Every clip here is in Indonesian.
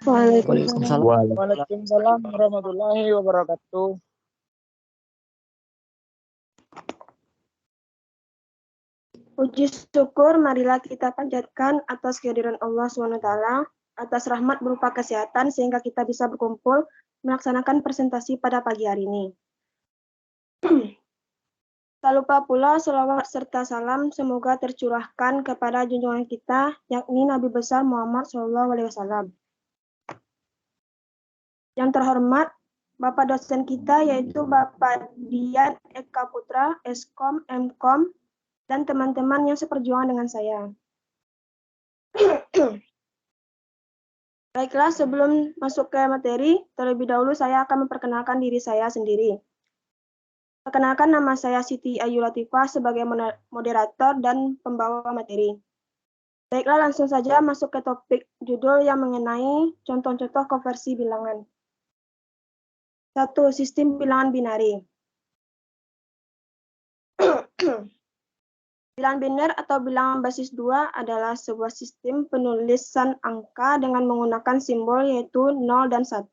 Waalaikumsalam. Waalaikumsalam warahmatullahi wabarakatuh. Puji syukur marilah kita panjatkan atas kehadiran Allah SWT, atas rahmat berupa kesehatan sehingga kita bisa berkumpul melaksanakan presentasi pada pagi hari ini. Tak lupa pula selawat serta salam semoga tercurahkan kepada junjungan kita, yakni Nabi besar Muhammad SAW. Yang terhormat, Bapak dosen kita yaitu Bapak Dian Eka Putra, Eskom, Mkom, dan teman-teman yang seperjuangan dengan saya. Baiklah, sebelum masuk ke materi, terlebih dahulu saya akan memperkenalkan diri saya sendiri. Perkenalkan, nama saya Siti Ayu Latifah sebagai moderator dan pembawa materi. Baiklah, langsung saja masuk ke topik judul yang mengenai contoh-contoh konversi bilangan. 1. Sistem bilangan binari. Bilangan biner atau bilangan basis 2 adalah sebuah sistem penulisan angka dengan menggunakan simbol yaitu 0 dan 1.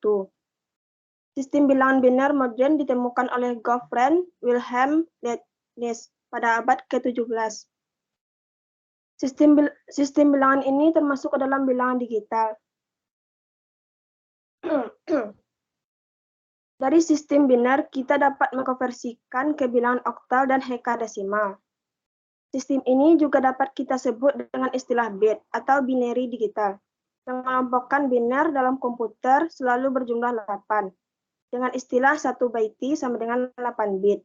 Sistem bilangan biner modern ditemukan oleh Gottfried Wilhelm Leibniz pada abad ke-17. Sistem bilangan ini termasuk ke dalam bilangan digital. Dari sistem biner, kita dapat mengkonversikan ke bilangan oktal dan hekadesimal. Sistem ini juga dapat kita sebut dengan istilah bit atau binary digital. Mengelompokkan biner dalam komputer selalu berjumlah 8. Dengan istilah 1 baiti sama dengan 8 bit.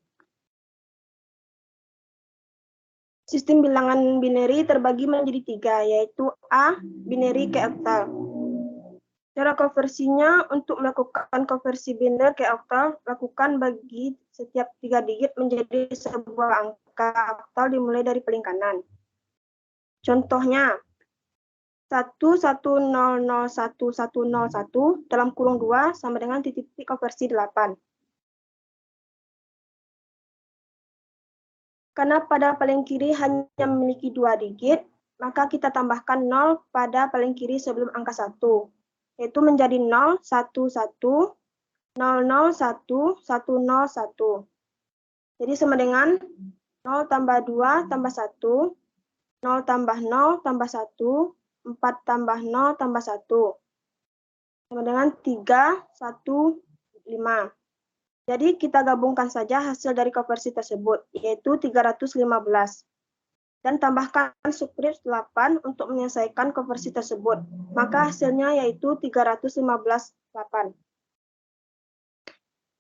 Sistem bilangan binary terbagi menjadi 3, yaitu A. Binary ke oktal. Cara konversinya untuk melakukan konversi biner ke oktal, lakukan bagi setiap 3 digit menjadi sebuah angka oktal dimulai dari paling kanan. Contohnya, 110011101 dalam kurung 2 sama dengan titik-titik konversi 8. Karena pada paling kiri hanya memiliki 2 digit, maka kita tambahkan 0 pada paling kiri sebelum angka 1, yaitu menjadi 0, 1, 1, 0, 0, 1, 1, 0, 1. Jadi sama dengan 0 tambah 2 tambah 1, 0 tambah 0 tambah 1, 4 tambah 0 tambah 1. Sama dengan 3, 1, 5. Jadi kita gabungkan saja hasil dari konversi tersebut, yaitu 315. Dan tambahkan subskrip 8 untuk menyelesaikan konversi tersebut. Maka hasilnya yaitu 315/8.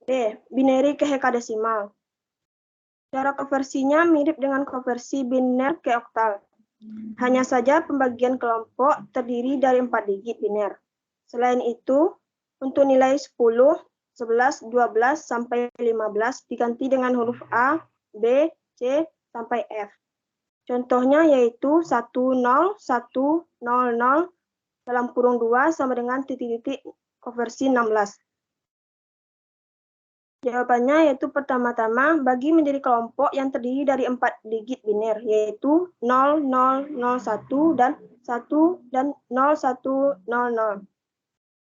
B. Binary ke hekadesimal. Cara konversinya mirip dengan konversi biner ke oktal. Hanya saja pembagian kelompok terdiri dari 4 digit biner. Selain itu, untuk nilai 10, 11, 12, sampai 15 diganti dengan huruf A, B, C, sampai F. Contohnya yaitu 10100 dalam kurung 2 sama dengan titik-titik konversi 16. Jawabannya yaitu pertama-tama bagi menjadi kelompok yang terdiri dari 4 digit biner, yaitu 0001 dan 1 dan 0100.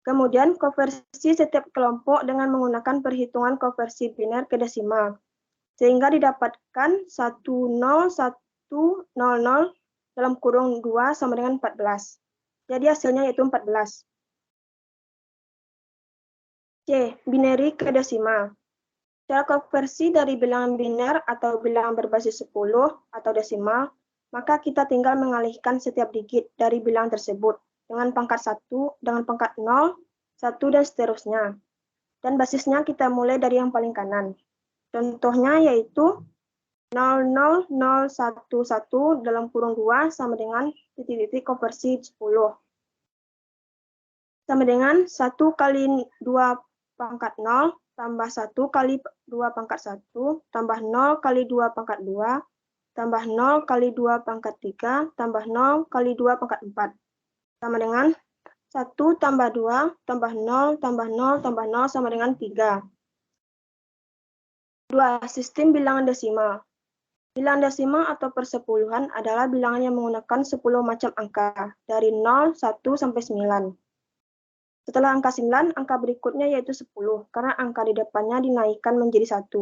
Kemudian konversi setiap kelompok dengan menggunakan perhitungan konversi biner ke desimal, sehingga didapatkan 10100 dalam kurung 2 sama dengan 14. Jadi hasilnya yaitu 14. C. Binary ke desimal. Cara konversi dari bilangan biner atau bilangan berbasis 10 atau desimal, maka kita tinggal mengalihkan setiap digit dari bilangan tersebut dengan pangkat 1, dengan pangkat 0, 1, dan seterusnya. Dan basisnya kita mulai dari yang paling kanan. Contohnya yaitu 00011 dalam kurung 2 sama dengan titik-titik konversi 10. Sama dengan 1 kali 2 pangkat 0 tambah 1 kali 2 pangkat 1 tambah 0 kali 2 pangkat 2 tambah 0 kali 2 pangkat 3 tambah 0 kali 2 pangkat 4. Sama dengan 1 tambah 2 tambah 0 tambah 0 tambah 0 sama dengan 3. 2. Sistem bilangan desimal. Bilangan desimal atau persepuluhan adalah bilangan yang menggunakan 10 macam angka, dari 0, 1, sampai 9. Setelah angka 9, angka berikutnya yaitu 10, karena angka di depannya dinaikkan menjadi 1.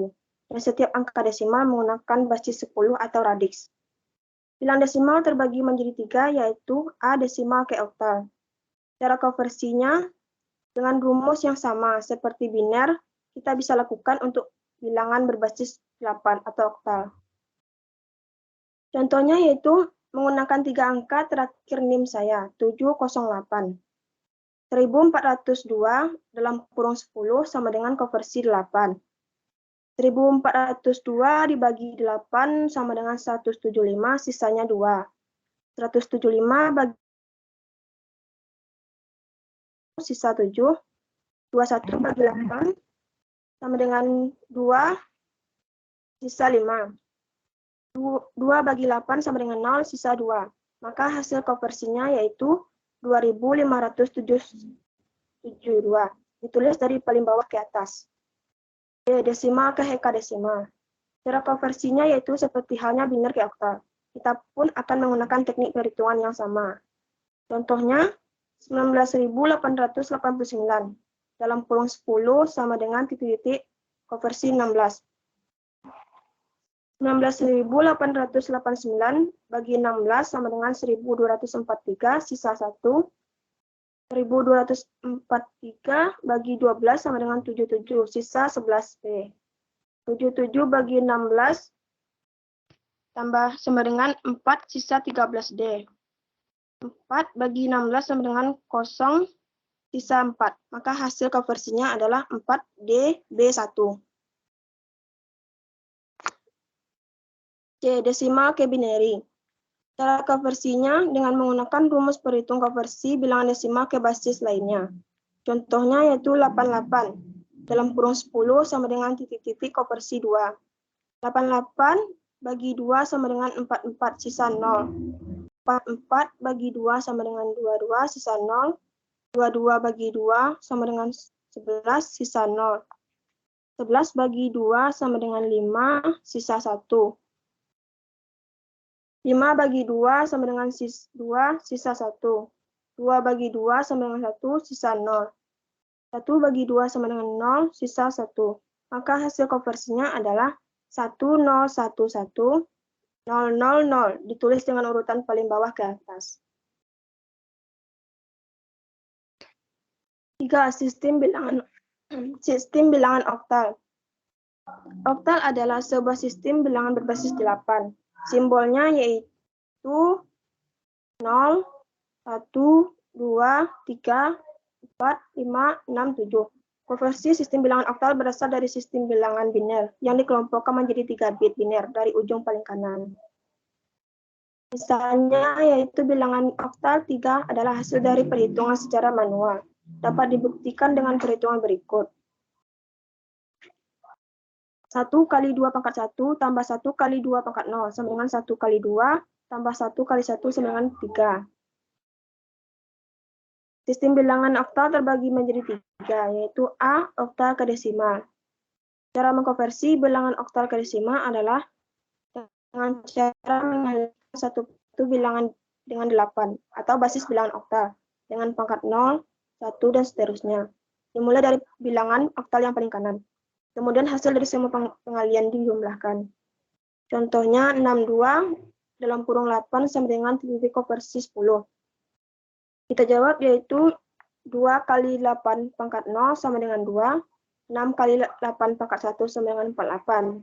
Dan setiap angka desimal menggunakan basis 10 atau radix. Bilang desimal terbagi menjadi 3, yaitu A desimal ke oktal. Cara konversinya dengan rumus yang sama seperti biner, kita bisa lakukan untuk bilangan berbasis 8 atau oktal. Contohnya yaitu menggunakan 3 angka terakhir NIM saya, 708. 1402 dalam kurung 10 sama dengan konversi 8. 1402 dibagi 8 sama dengan 175, sisanya 2. 175 bagi sisa 7. 21 bagi 8 sama dengan 2, sisa 5. 2 bagi 8 sama dengan 0, sisa 2. Maka hasil konversinya yaitu 2572. Ditulis dari paling bawah ke atas. Desimal ke hekadesimal. Cara konversinya yaitu seperti halnya biner ke oktal. Kita pun akan menggunakan teknik perhitungan yang sama. Contohnya 19.889 dalam kurung 10 sama dengan titik-titik konversi 16. 19.889 bagi 16 sama dengan 1.243, sisa 1. 1.243 bagi 12 sama dengan 77, sisa 11B. 77 bagi 16 tambah sama dengan 4, sisa 13D. 4 bagi 16 sama dengan 0, sisa 4. Maka hasil konversinya adalah 4DB1. C. Desimal ke binary. Cara konversinya dengan menggunakan rumus perhitung konversi bilangan desimal ke basis lainnya. Contohnya yaitu 88 dalam kurung 10 sama dengan titik-titik konversi 2. 88 bagi 2 sama dengan 44, sisa 0. 44 bagi 2 sama dengan 22, sisa 0. 22 bagi 2 sama dengan 11, sisa 0. 11 bagi 2 sama dengan 5, sisa 1. 5 bagi 2 sama dengan 2, sisa 1. 2 bagi 2 sama dengan 1, sisa 0. 1 bagi 2 sama dengan 0, sisa 1. Maka hasil konversinya adalah 1011, 000, ditulis dengan urutan paling bawah ke atas. 3. Sistem bilangan oktal. Oktal adalah sebuah sistem bilangan berbasis 8. Simbolnya yaitu 0, 1, 2, 3, 4, 5, 6, 7. Konversi sistem bilangan oktal berasal dari sistem bilangan biner yang dikelompokkan menjadi 3 bit biner dari ujung paling kanan. Misalnya yaitu bilangan oktal 3 adalah hasil dari perhitungan secara manual. Dapat dibuktikan dengan perhitungan berikut. 1 kali 2 pangkat 1 tambah 1 kali 2 pangkat 0 sama dengan 1 kali 2 tambah 1 kali 1 sama dengan 3. Sistem bilangan oktal terbagi menjadi 3, yaitu A, oktal ke desimal. Cara mengkonversi bilangan oktal ke desimal adalah dengan cara mengalihkan satu bilangan dengan 8, atau basis bilangan oktal, dengan pangkat 0, 1, dan seterusnya. Dimulai dari bilangan oktal yang paling kanan. Kemudian hasil dari semua pengalian dijumlahkan. Contohnya 62 dalam kurung 8 sama dengan titik konversi 10. Kita jawab yaitu 2 kali 8 pangkat 0 sama dengan 2. 6 kali 8 pangkat 1 sama dengan 48.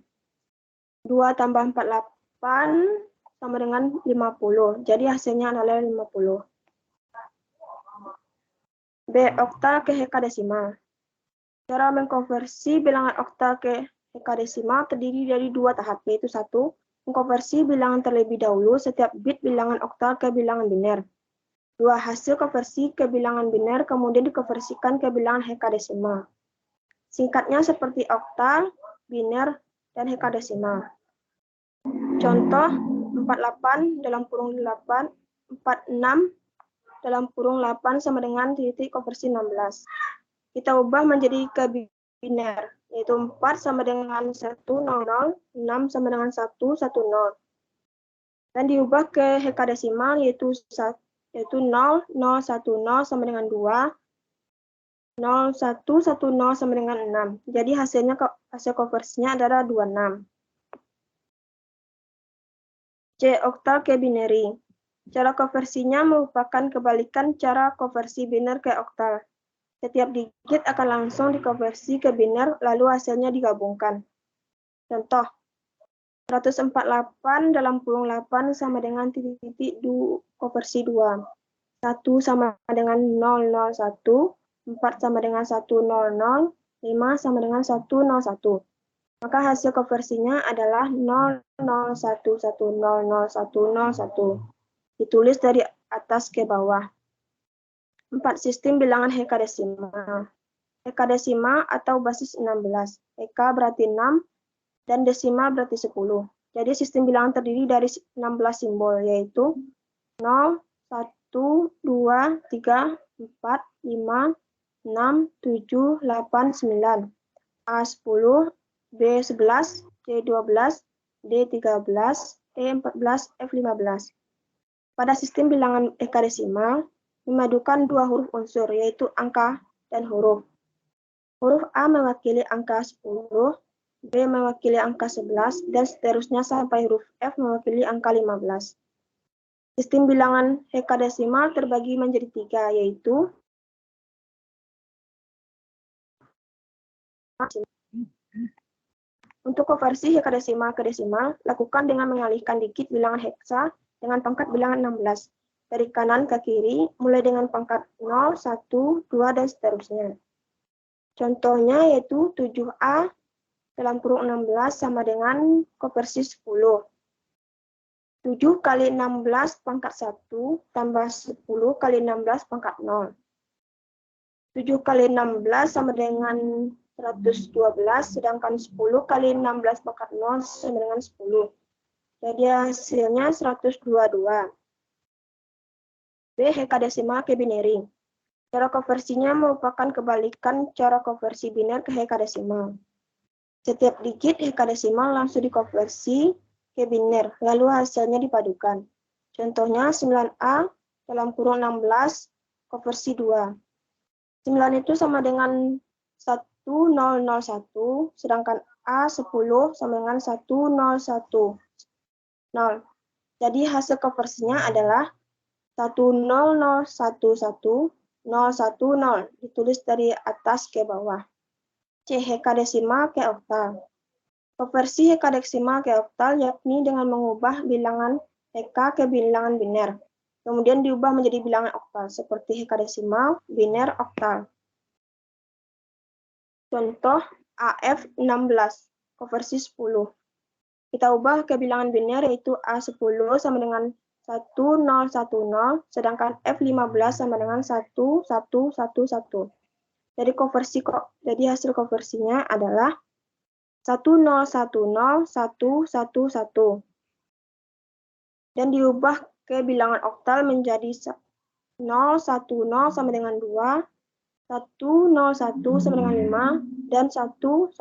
2 tambah 48 sama dengan 50. Jadi hasilnya adalah 50. B. Oktal ke hekadesimal. Cara mengkonversi bilangan oktal ke hekadesimal terdiri dari 2 tahap, yaitu 1. Mengkonversi bilangan terlebih dahulu setiap bit bilangan oktal ke bilangan biner. 2. Hasil konversi ke bilangan biner kemudian dikonversikan ke bilangan hekadesimal. Singkatnya seperti oktal, biner, dan hekadesimal. Contoh 48 dalam kurung 8, 46 dalam kurung 8 sama dengan titik konversi 16. Kita ubah menjadi ke biner, yaitu 4 sama dengan 100, 6 sama dengan 110. Dan diubah ke hekadesimal yaitu 0, 0, 1, 0 sama dengan 2, 0, 1, 1, 0 sama dengan 6. Jadi hasil konversinya adalah 26. C. Oktal ke binary. Cara konversinya merupakan kebalikan cara konversi biner ke oktal. Setiap digit akan langsung dikonversi ke biner, lalu hasilnya digabungkan. Contoh, 148 dalam kurung 8 sama dengan titik-titik konversi 2. 1 sama dengan 001, 4 sama dengan 100, 5 sama dengan 101. Maka hasil konversinya adalah 001100101. Ditulis dari atas ke bawah. 4. Sistem bilangan hekadesimal. Hekadesimal atau basis 16. Heka berarti 6 dan desimal berarti 10. Jadi sistem bilangan terdiri dari 16 simbol, yaitu 0, 1, 2, 3, 4, 5, 6, 7, 8, 9. A10, B11, C12, D13, E14, F15. Pada sistem bilangan hekadesimal, memadukan dua huruf unsur, yaitu angka dan huruf. Huruf A mewakili angka 10, B mewakili angka 11, dan seterusnya sampai huruf F mewakili angka 15. Sistem bilangan hekadesimal terbagi menjadi 3, yaitu untuk konversi hekadesimal ke desimal, lakukan dengan mengalihkan digit bilangan heksa dengan pangkat bilangan 16. Dari kanan ke kiri, mulai dengan pangkat 0, 1, 2, dan seterusnya. Contohnya yaitu 7A dalam kurung 16 sama dengan konversi 10. 7 kali 16 pangkat 1 tambah 10 kali 16 pangkat 0. 7 kali 16 sama dengan 112, sedangkan 10 kali 16 pangkat 0 sama dengan 10. Jadi hasilnya 122. B. Hekadesimal ke binary. Cara konversinya merupakan kebalikan cara konversi biner ke hekadesimal. Setiap digit hekadesimal langsung dikonversi ke biner, lalu hasilnya dipadukan. Contohnya 9A dalam kurung 16 konversi 2. 9 itu sama dengan 1001, sedangkan A10 sama dengan 101. 0. Jadi hasil konversinya adalah 100111010, ditulis dari atas ke bawah. C. Hekadesimal ke oktal. Konversi hekadesimal ke oktal yakni dengan mengubah bilangan heka ke bilangan biner, kemudian diubah menjadi bilangan oktal, seperti hekadesimal, biner, oktal. Contoh AF16, konversi 10. Kita ubah ke bilangan biner, yaitu A10 sama dengan 1010, sedangkan F15 sama dengan 1111. Jadi hasil konversinya adalah 1010111. Dan diubah ke bilangan oktal menjadi 010 sama dengan 2, 101 sama dengan 5, dan 111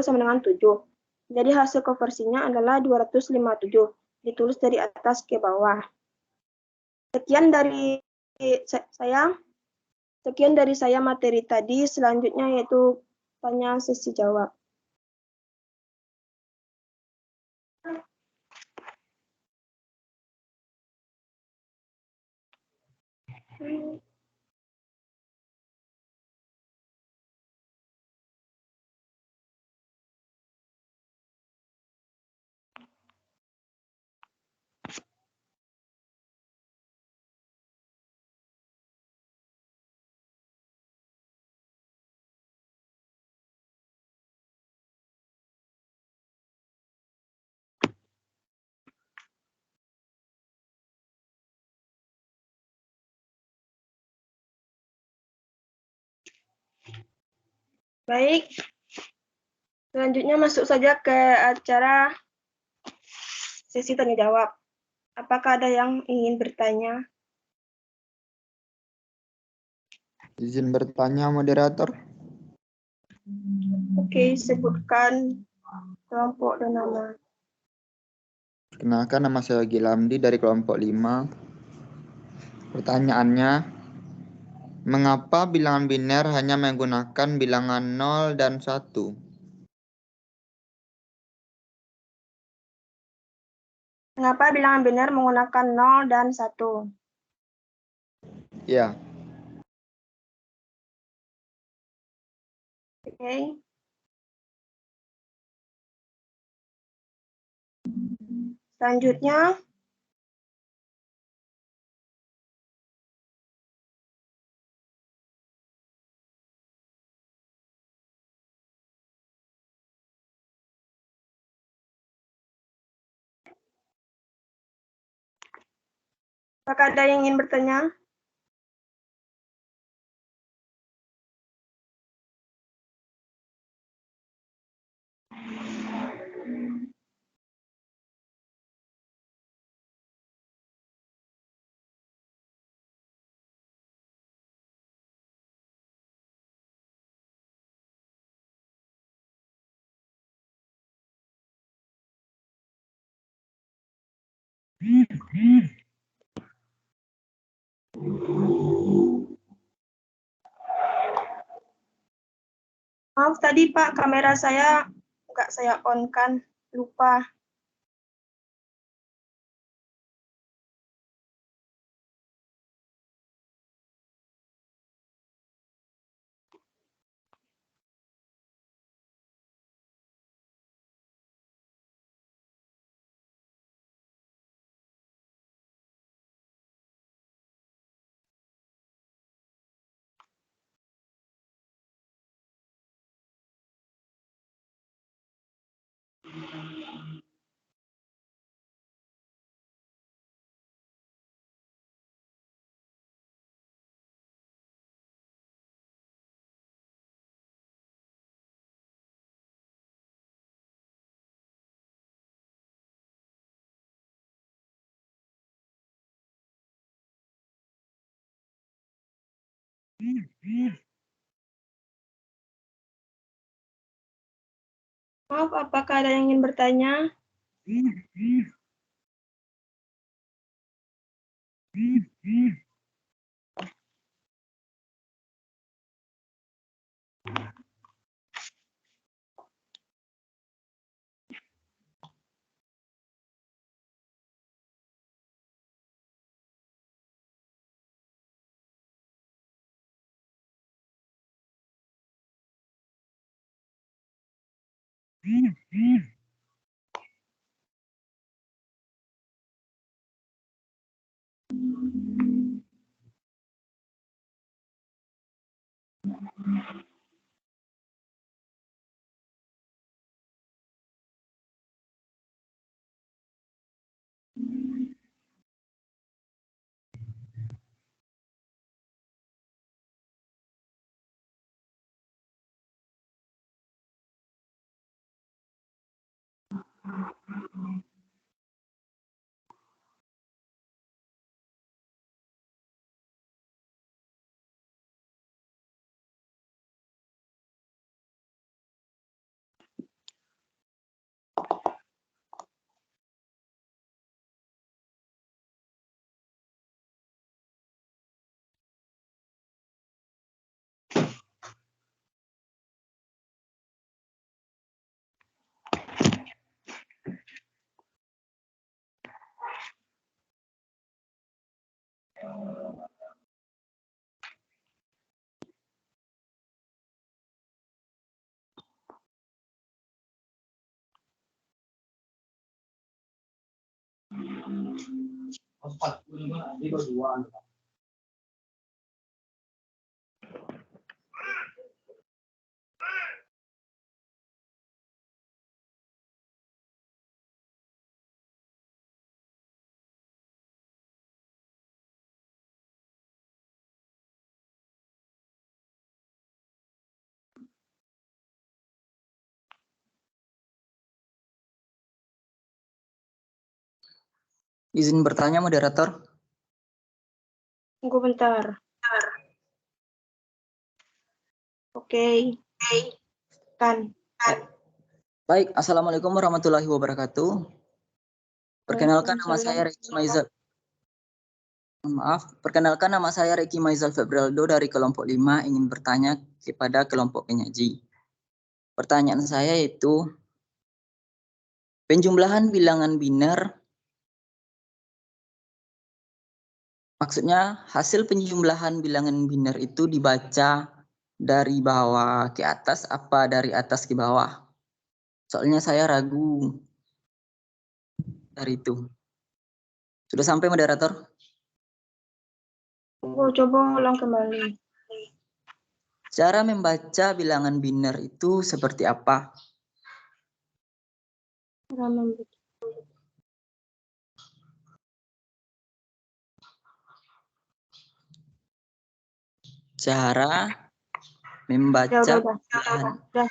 sama dengan 7. Jadi hasil konversinya adalah 257. Ditulis dari atas ke bawah. Sekian dari saya materi tadi. Selanjutnya yaitu tanya sesi jawab. Baik, selanjutnya masuk saja ke acara sesi tanya jawab. Apakah ada yang ingin bertanya? Izin bertanya, moderator. Oke, sebutkan kelompok dan nama. Perkenalkan, nama saya Gilamdi dari kelompok 5. Pertanyaannya, Mengapa bilangan biner hanya menggunakan bilangan 0 dan 1? Mengapa bilangan biner menggunakan 0 dan 1? Ya, Oke. Selanjutnya, apakah ada yang ingin bertanya? Maaf tadi Pak, kamera saya nggak saya on-kan, lupa. Maaf, apakah ada yang ingin bertanya? Izin bertanya, moderator. Tunggu bentar. Oke. Kan. Baik, Assalamualaikum warahmatullahi wabarakatuh. Perkenalkan, nama saya Rex Maizal. Maaf, perkenalkan nama saya Reki Maizal Febraldo dari kelompok 5 ingin bertanya kepada kelompok penyaji. Pertanyaan saya yaitu penjumlahan bilangan biner, maksudnya hasil penjumlahan bilangan biner itu dibaca dari bawah ke atas apa dari atas ke bawah? Soalnya saya ragu dari itu. Sudah sampai moderator? Coba ulang kembali. Cara membaca bilangan biner itu seperti apa? Cara membaca. Cara membaca bilangan. Udah.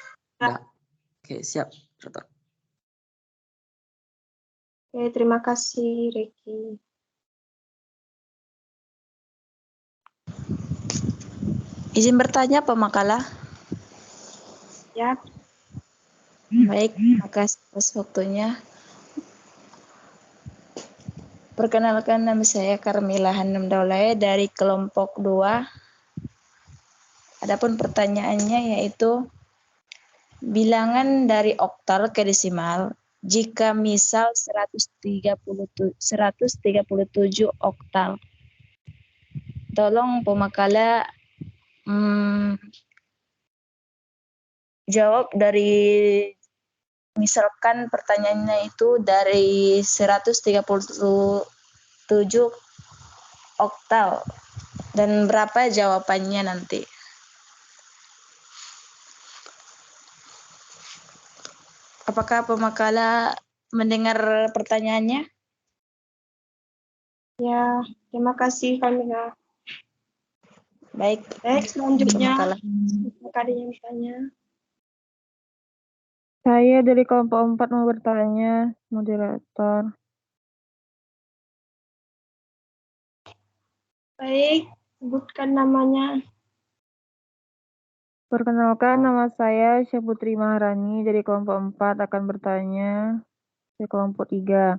Oke, siap. Moderator. Oke, terima kasih, Reki. Izin bertanya, Pak Makala. Ya, Baik, makasih atas waktunya. Perkenalkan, nama saya Karmila Hanum Daulay dari kelompok 2. Adapun pertanyaannya yaitu bilangan dari oktal ke desimal jika misal 137 oktal. Tolong pemakala jawab dari misalkan pertanyaannya itu dari 137 oktal dan berapa jawabannya nanti. Apakah pemakala mendengar pertanyaannya? ya, terima kasih, Kamila. Baik, Baik, selanjutnya, pemakala. apakah ada yang bertanya? Saya dari kelompok 4 mau bertanya, moderator. Baik, sebutkan namanya. Perkenalkan, nama saya Syahputri Maharani dari kelompok 4 akan bertanya ke kelompok 3.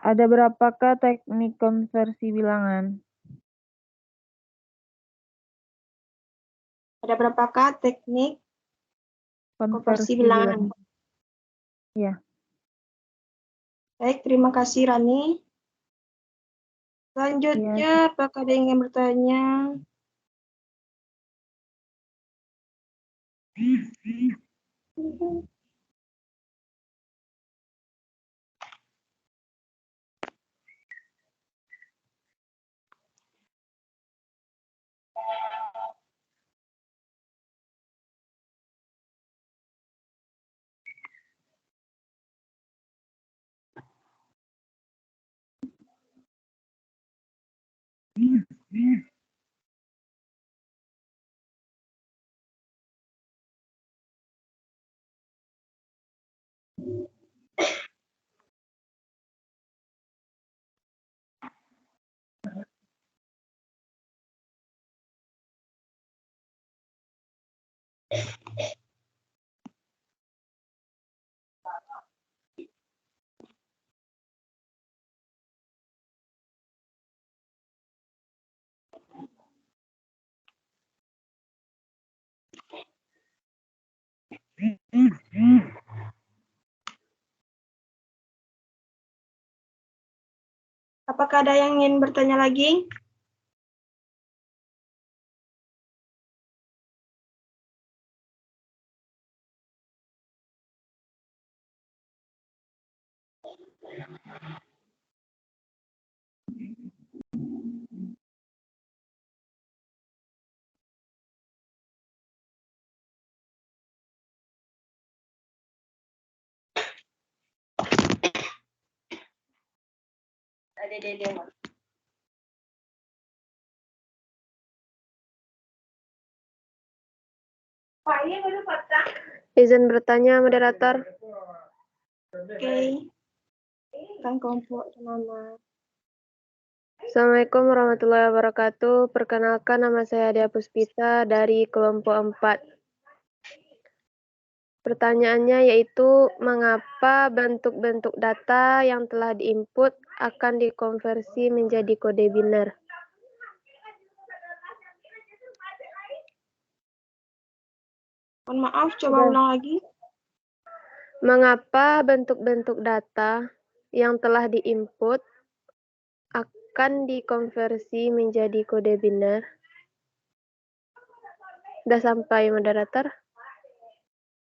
Ada berapakah teknik konversi bilangan? Ada berapakah teknik konversi bilangan? Ya. Baik, terima kasih, Rani. Selanjutnya, apakah ada yang ingin bertanya? Apakah ada yang ingin bertanya lagi? Izin bertanya, moderator. Oke. Kan kelompok nama. Assalamualaikum warahmatullahi wabarakatuh. Perkenalkan, nama saya Adia Puspita dari kelompok 4. Pertanyaannya yaitu, mengapa bentuk-bentuk data yang telah diinput akan dikonversi menjadi kode biner. Mohon maaf, coba Sudah. ulang lagi. Mengapa bentuk-bentuk data yang telah diinput akan dikonversi menjadi kode biner? Sudah sampai, moderator?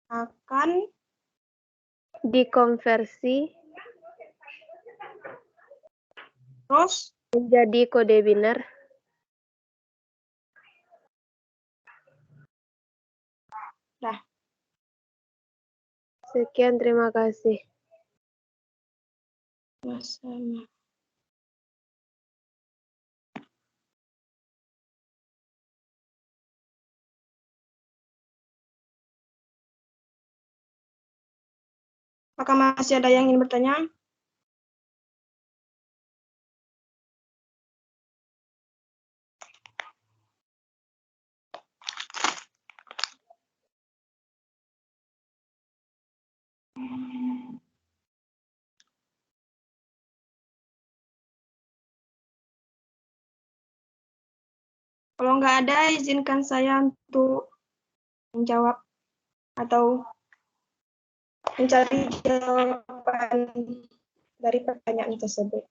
Akan Dikonversi terus menjadi kode biner. dah. Sekian, terima kasih. Sama. Apakah masih ada yang ingin bertanya? Kalau nggak ada, izinkan saya untuk menjawab atau mencari jawaban dari pertanyaan tersebut.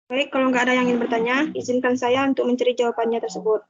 Baik, kalau nggak ada yang ingin bertanya, izinkan saya untuk mencari jawabannya tersebut.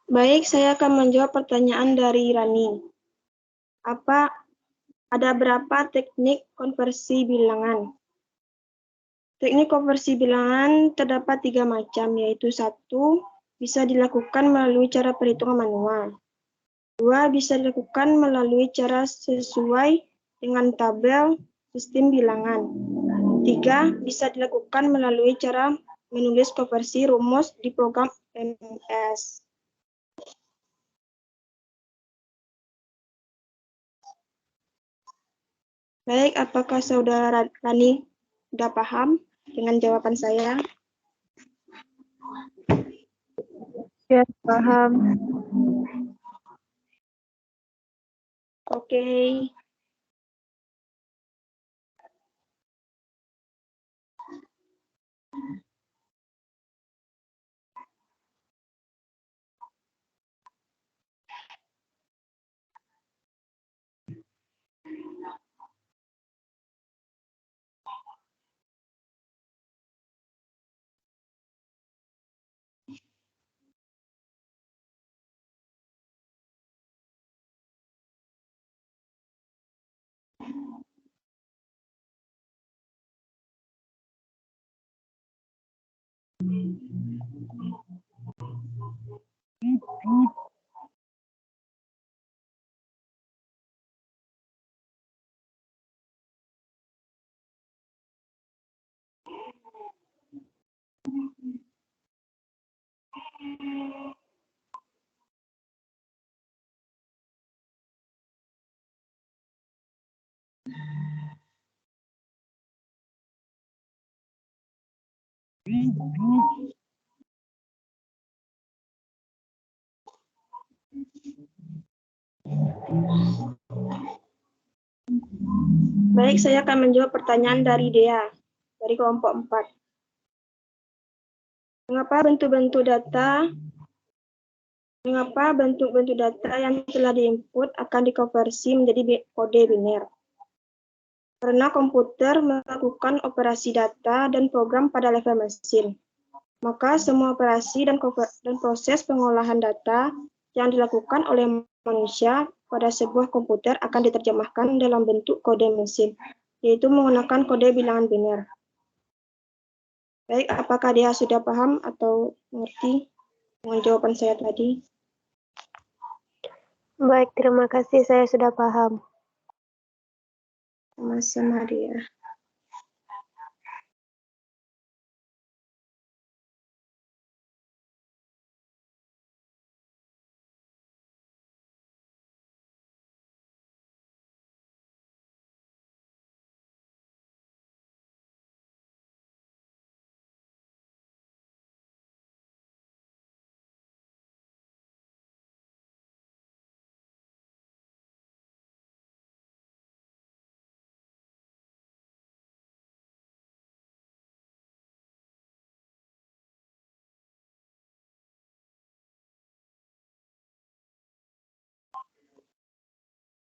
Baik, saya akan menjawab pertanyaan dari Rani. Ada berapa teknik konversi bilangan? Teknik konversi bilangan terdapat 3 macam, yaitu 1. Bisa dilakukan melalui cara perhitungan manual. 2. Bisa dilakukan melalui cara sesuai dengan tabel sistem bilangan. 3. Bisa dilakukan melalui cara menulis konversi rumus di program MS. Baik, apakah saudara Rani sudah paham dengan jawaban saya? Ya, paham. Oke. Baik, saya akan menjawab pertanyaan dari Dea, dari kelompok 4. Mengapa bentuk-bentuk data yang telah diinput akan dikonversi menjadi kode biner? Karena komputer melakukan operasi data dan program pada level mesin, maka semua operasi dan proses pengolahan data yang dilakukan oleh manusia pada sebuah komputer akan diterjemahkan dalam bentuk kode mesin, yaitu menggunakan kode bilangan biner. Baik, apakah dia sudah paham atau mengerti dengan jawaban saya tadi? Baik, terima kasih. Saya sudah paham. Sama-sama dia.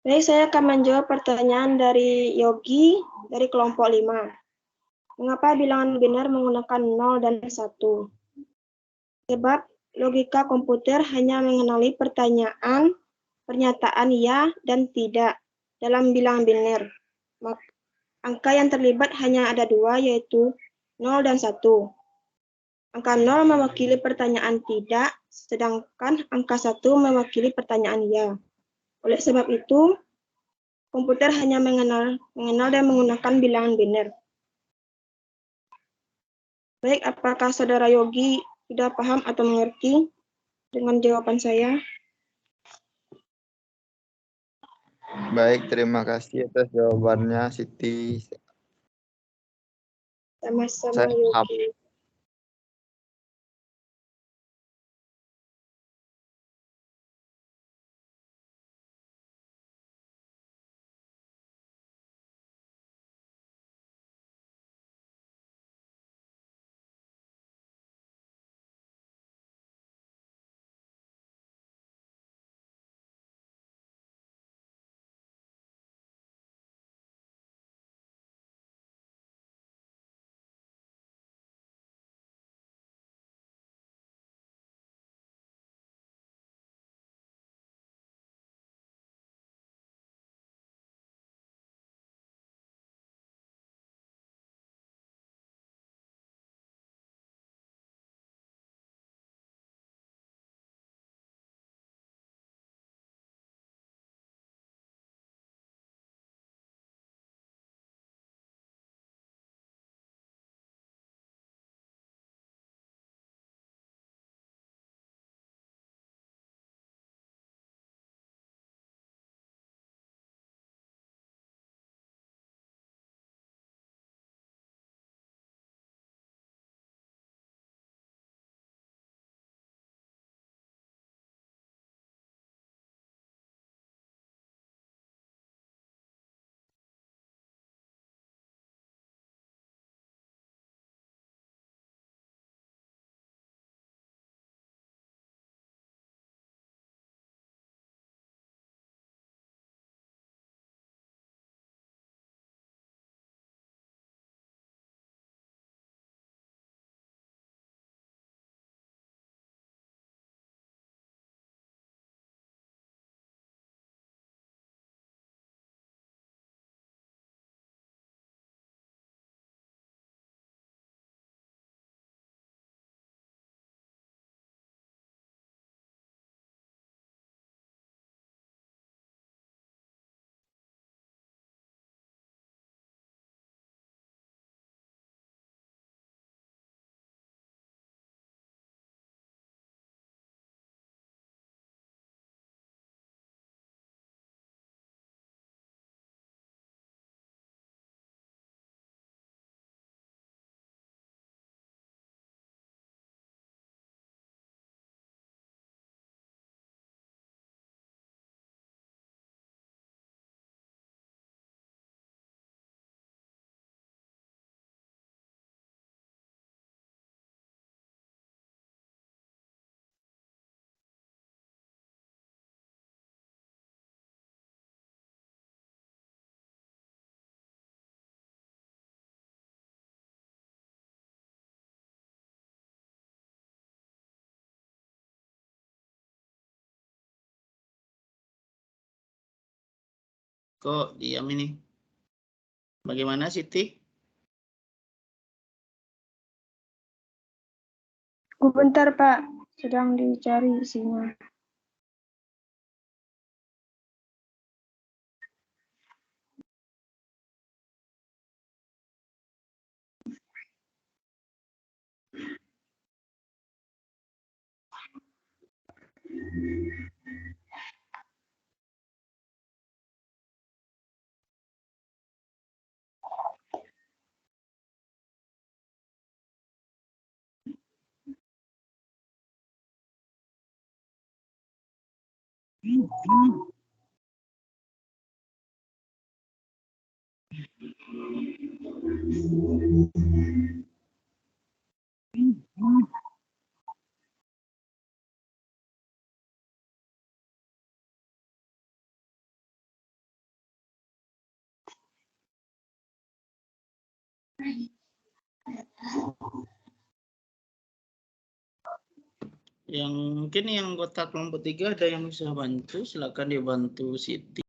Baik, saya akan menjawab pertanyaan dari Yogi dari kelompok 5. Mengapa bilangan biner menggunakan 0 dan 1? Sebab logika komputer hanya mengenali pernyataan ya dan tidak dalam bilangan biner. Angka yang terlibat hanya ada 2, yaitu 0 dan 1. Angka 0 mewakili pertanyaan tidak, sedangkan angka 1 mewakili pertanyaan ya. Oleh sebab itu, komputer hanya mengenal dan menggunakan bilangan biner. Baik, apakah saudara Yogi sudah paham atau mengerti dengan jawaban saya? Baik, terima kasih atas jawabannya, Siti. Sama-sama Saya paham. Yogi. Kok diam ini? Bagaimana Siti? Bentar, Pak. Sedang dicari isinya. Yang mungkin yang anggota kelompok 3 ada yang bisa bantu, silakan dibantu Siti.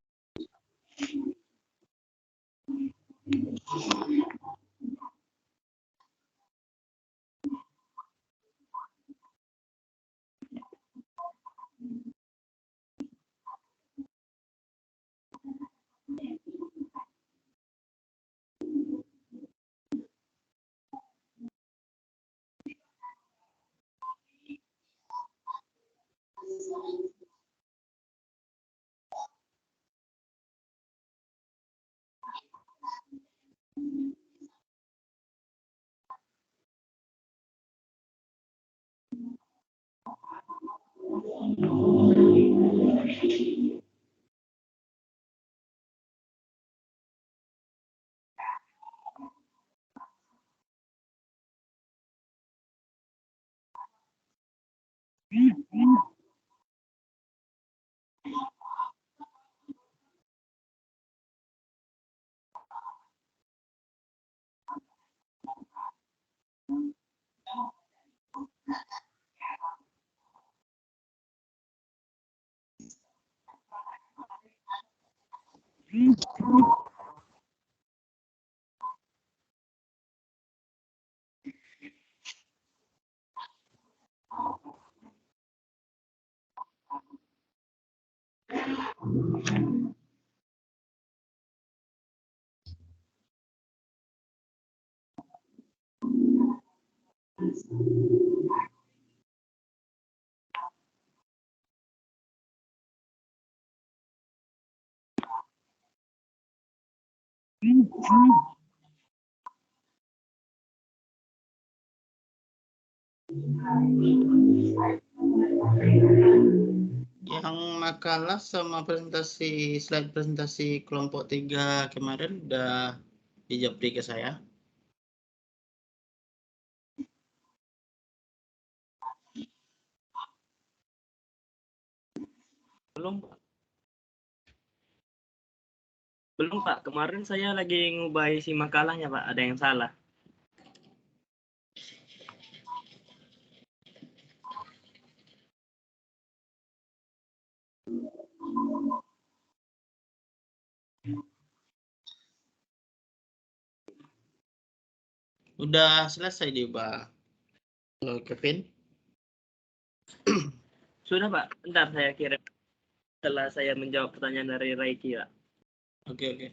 Yang makalah sama presentasi slide presentasi kelompok 3 kemarin udah dijapri ke saya. Belum, Pak. Belum, Pak. Kemarin saya lagi ngubah isi makalahnya, Pak. Ada yang salah. Udah selesai diubah. Halo Kevin. Sudah, Pak. Bentar saya kirim. Setelah saya menjawab pertanyaan dari Raiki, Pak. Oke.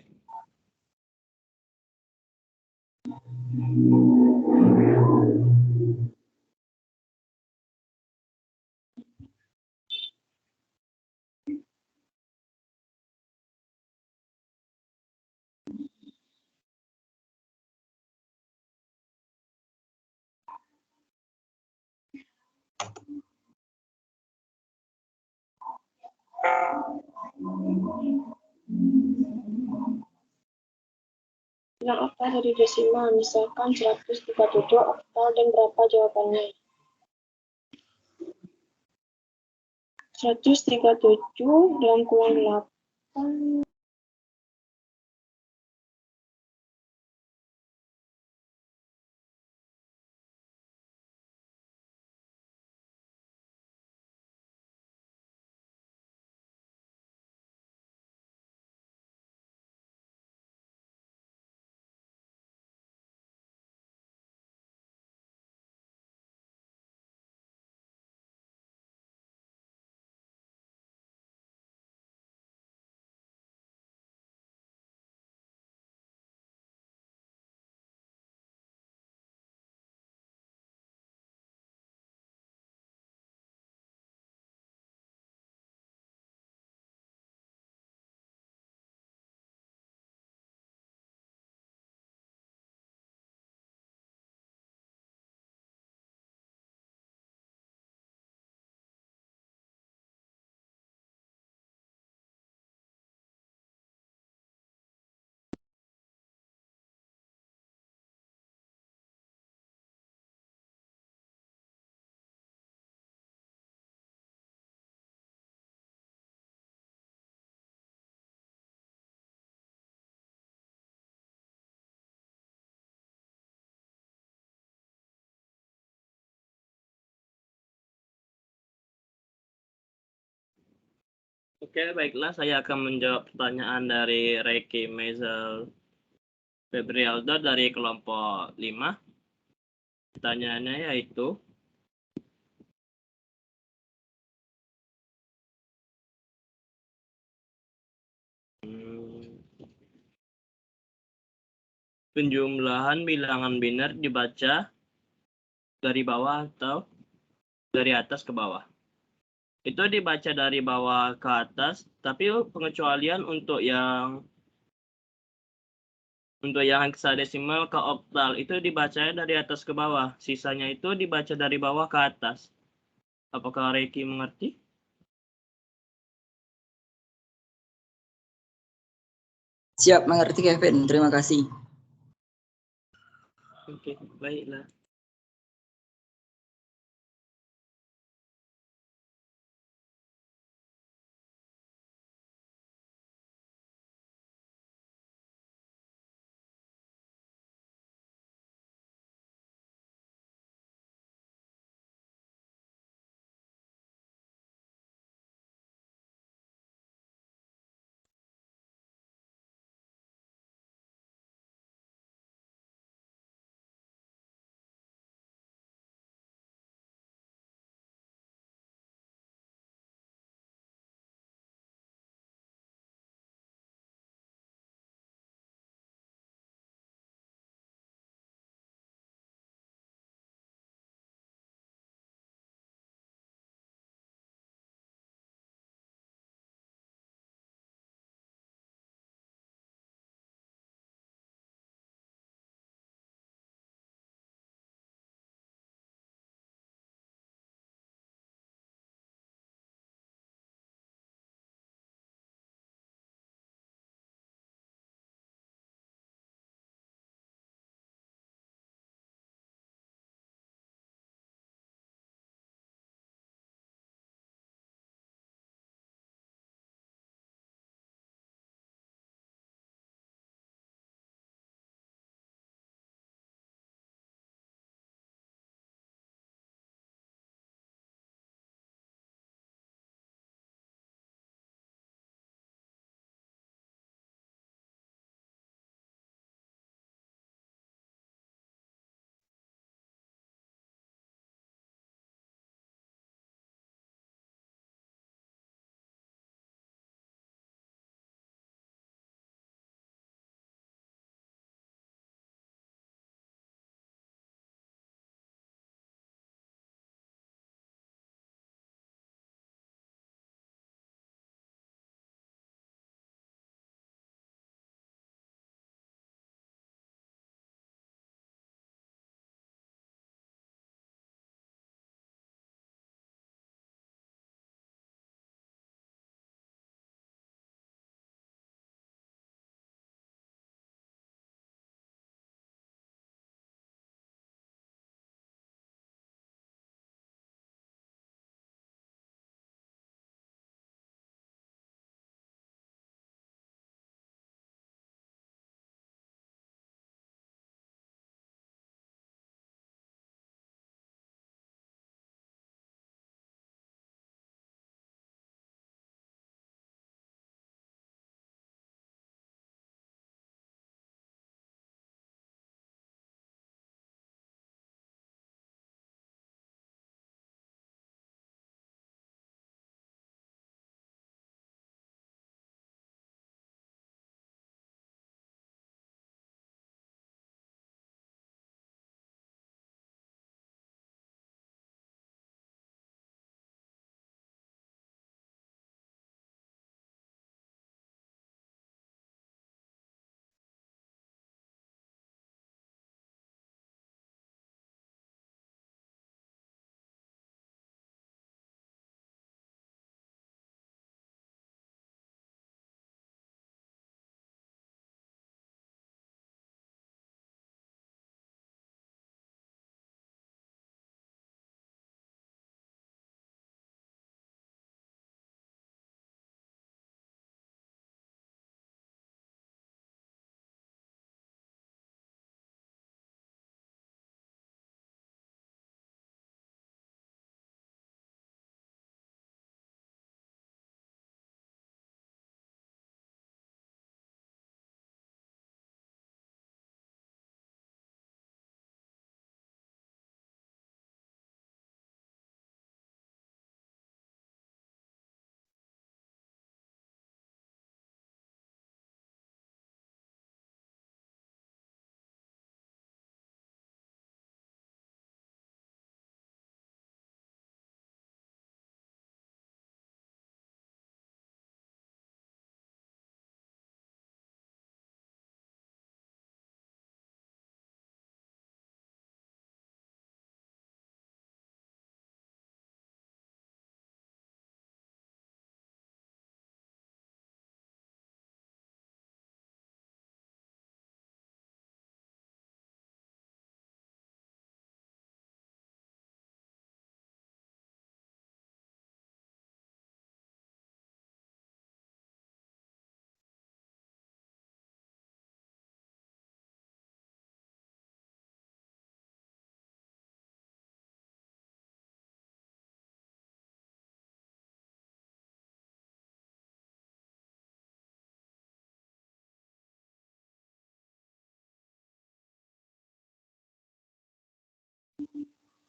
Bilang oktal dari desimal, misalkan 137 oktal dan berapa jawabannya? 137 dalam kurung 8 Oke, baiklah. Saya akan menjawab pertanyaan dari Reiki Mezel Febrialdo dari kelompok 5. Pertanyaannya yaitu, penjumlahan bilangan biner dibaca dari bawah atau dari atas ke bawah? Itu dibaca dari bawah ke atas, tapi pengecualian untuk yang heksadesimal ke oktal itu dibacanya dari atas ke bawah. Sisanya itu dibaca dari bawah ke atas. Apakah Reiki mengerti? Siap mengerti Kevin, terima kasih. Oke, baiklah.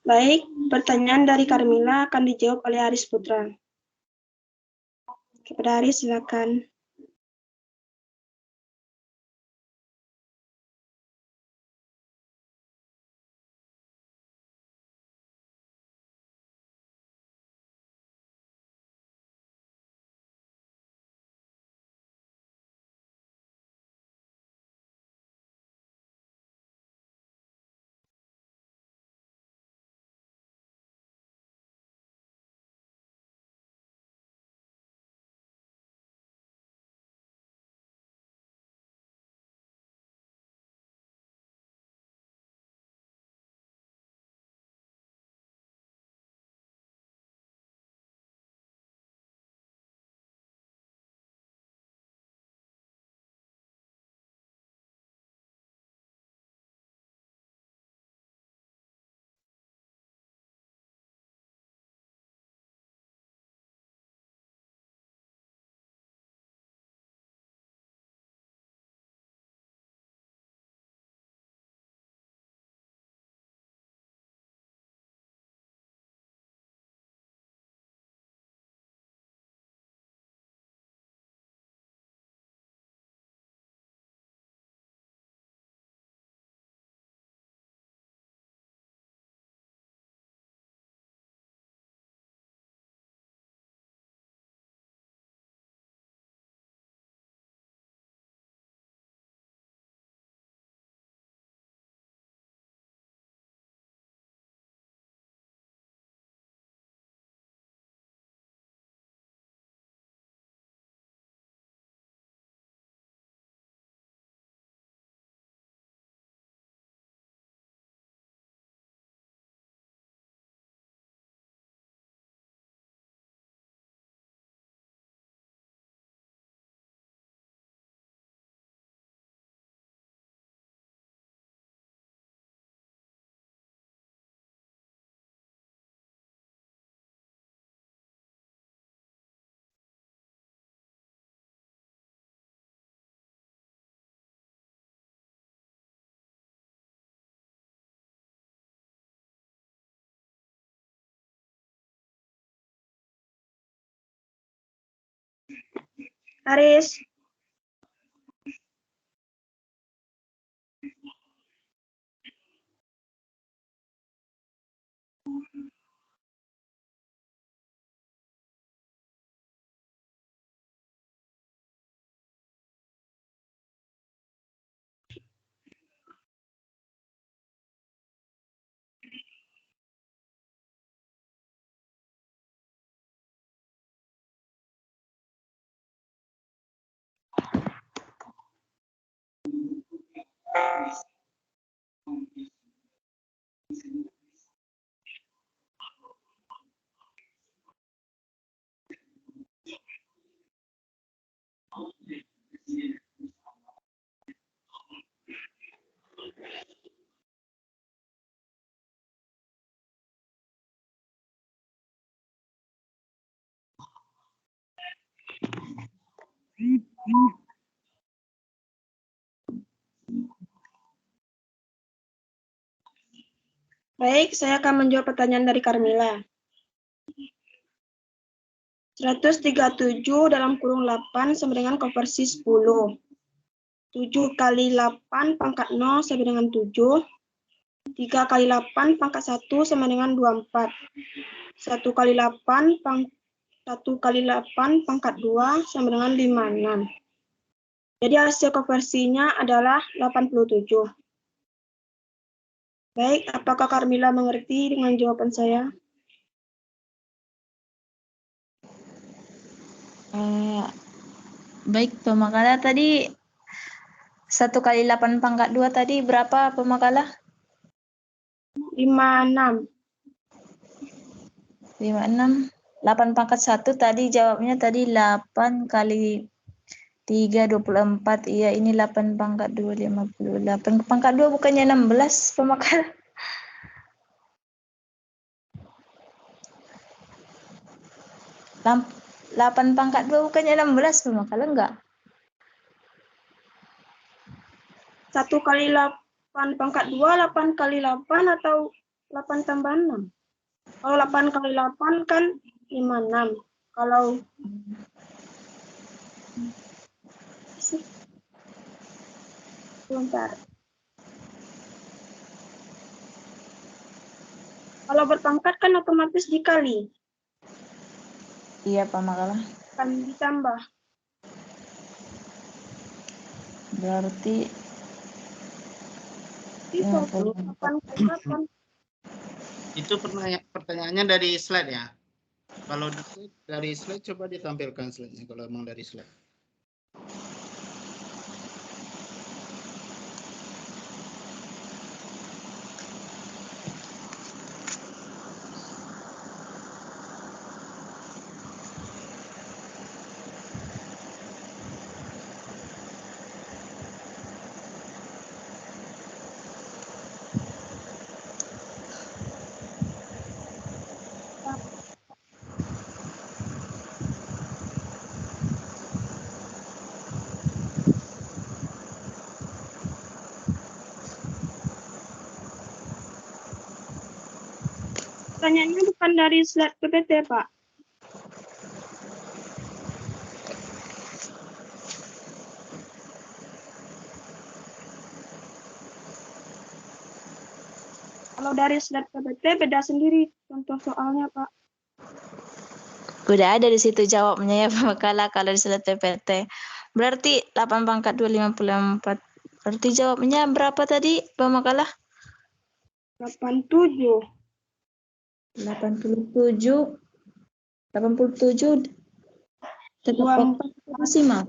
Baik, pertanyaan dari Carmila akan dijawab oleh Aris Putra. Kepada Aris, silakan. Aris. Baik, saya akan menjawab pertanyaan dari Carmila. 137 dalam kurung 8 sama dengan konversi 10. 7 kali 8 pangkat 0 sama dengan 7. 3 kali 8 pangkat 1 sama dengan 24. 1 kali 8 pangkat 2 sama dengan 56. Jadi hasil konversinya adalah 87. Baik, apakah Carmila mengerti dengan jawaban saya? Baik, pemakala tadi 1 kali 8 pangkat 2 tadi berapa pemakala? 56. 56. 8 pangkat 1 tadi jawabnya tadi 8 kali 3, 24. Iya, ini 8 pangkat 2, 50. 8 pangkat 2 bukannya 16 pemakala? 8 pangkat 2 bukannya 16 pemakala enggak? 1 kali 8 pangkat 2, 8 kali 8 atau 8 tambah 6. Kalau 8 kali 8 kan 56. Kalau sebentar. Kalau berpangkat kan otomatis dikali, Iya, Pak Makalah. kan ditambah. Berarti 8 kali 8. Itu pertanyaannya dari slide ya. Kalau dari slide coba ditampilkan slide-nya kalau emang dari slide. Pertanyaannya bukan dari slide PPT, Pak. Kalau dari slide PPT beda sendiri contoh soalnya, Pak. udah ada di situ jawabnya ya, Pak Makalah, kalau di slide PPT. Berarti 8 pangkat 2, 54. Berarti jawabnya berapa tadi, Pak Makalah? 87. 87 tetap 24 desimal.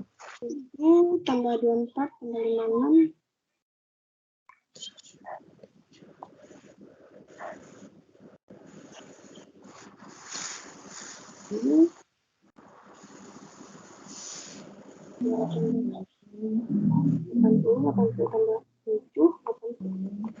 7 tambah 24 tambah 56. Ini 80 tambah 7, 80.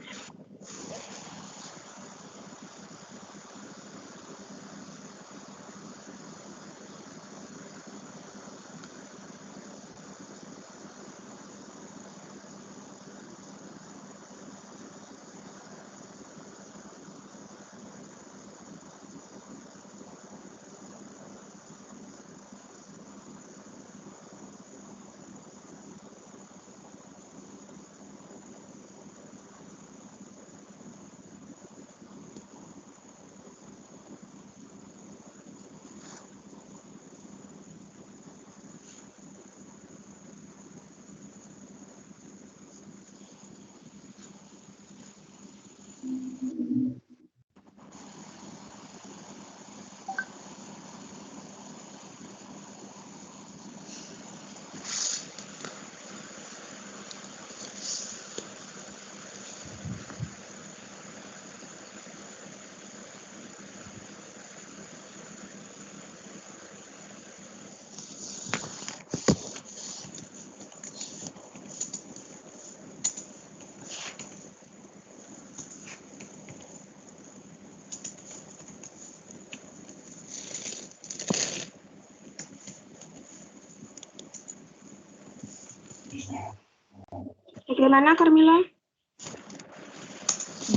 Bagaimana, Carmila?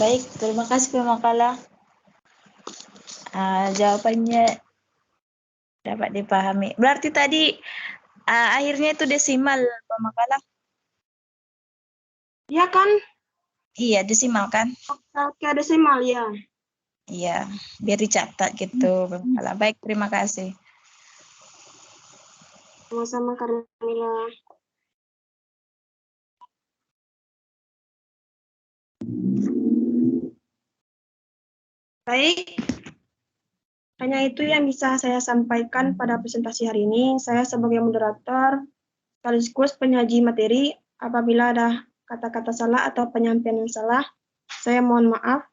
Baik, terima kasih Pak Makalah. Jawabannya dapat dipahami. Berarti tadi akhirnya itu desimal, Pak Makalah? Iya kan? Iya, desimal kan? Oke, desimal ya. Iya, biar dicatat gitu, Pak Makalah. Baik, terima kasih. Sama-sama, Carmila. Baik, hanya itu yang bisa saya sampaikan pada presentasi hari ini. Saya sebagai moderator sekaligus penyaji materi, apabila ada kata-kata salah atau penyampaian yang salah, saya mohon maaf.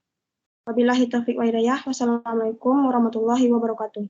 Wabillahi taufiq wa hidayah. Wassalamualaikum warahmatullahi wabarakatuh.